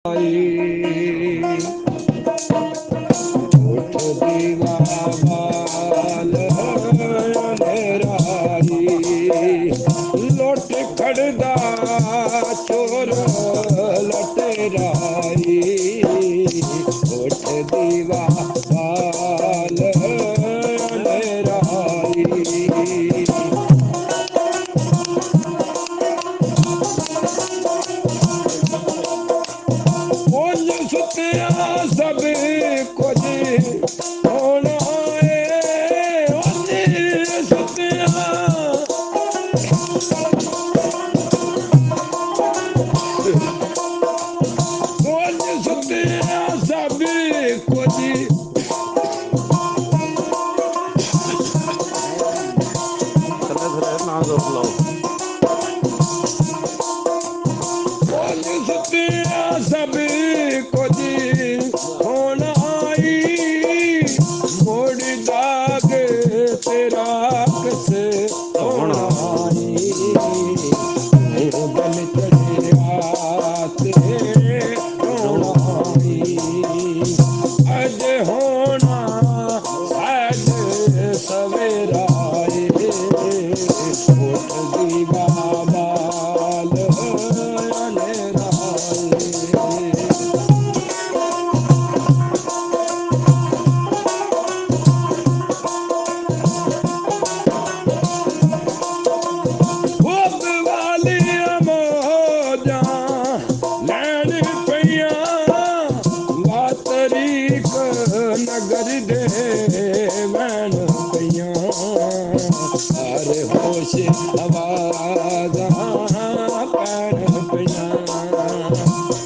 उठ दीवा बाल अंधेराई, लुट खड़दा चोर लटेराई। उठ दीवा बाल अंधेराई, सुतिया सब कुछ होना है, सुतिया सुतिया सब कुछ सुतिया सब कुछ होना आई, मोड़ दाग तेरा किसे होना आई। बन चढ़िया ते होना आई, अज होना अज सवेरा उठ दीवा बाल नगर दे वैन पिया, सारे होश आवाज़ पैन पिया,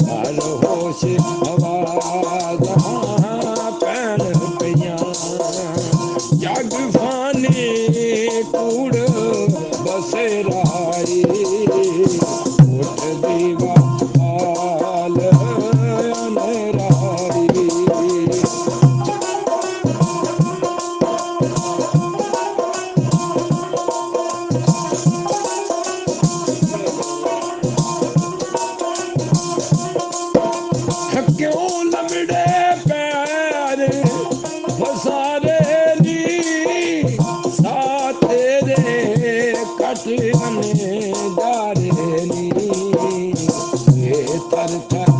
सारे होश आवाज़ पैन पिया। जग फानी कूड़ बसेराई, उठ दीवा बाल अंधेराई। क्यों लमड़े पैर फसारे नी, सा तेरे कटने जारे नी। ये तर तर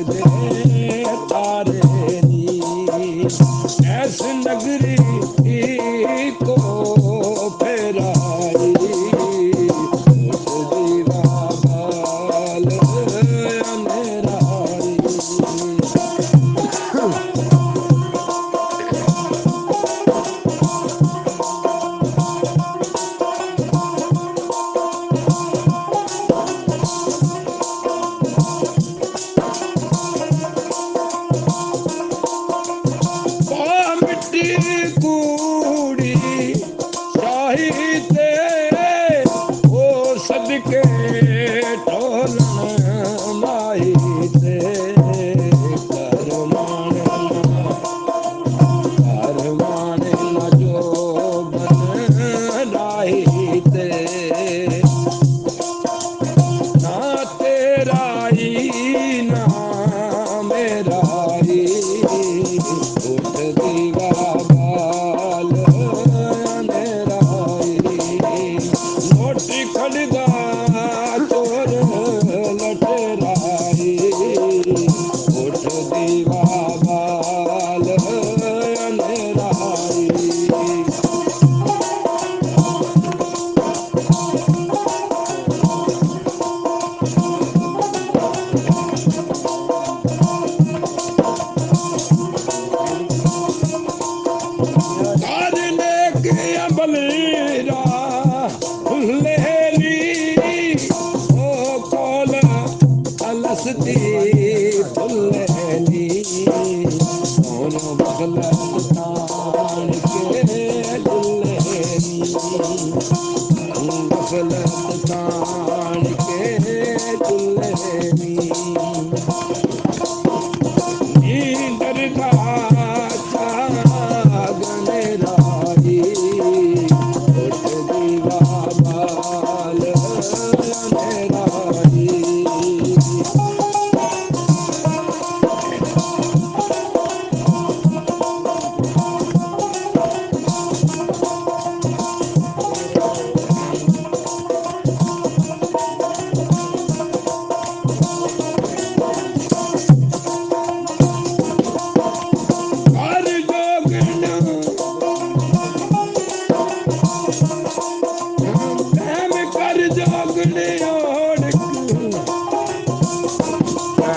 दे तारे नी, ऐस नगरी को फेराई। उठ दीवा बाल अंधेराई, मिट्टी कूड़ी शाही ते ओ सदके ढोलन माही ते। कर माने न जो बन राही ते, ना तेराई ना मेराई। उठ दीवा बाल अंधेराई, नोटी खड़दा चोर लटेराई। उठ दीवा बाल अंधेराई, बलेरा लेली ओ कोल अलसती फुलेली। सोनो बगलत तान के दुल्हेली, बगलत तान के दुल्हेली। नींदर का चागने लाई, उठ दीवा बाल अंधेराई।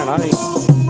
ਜਾਣਾ ਸੀ।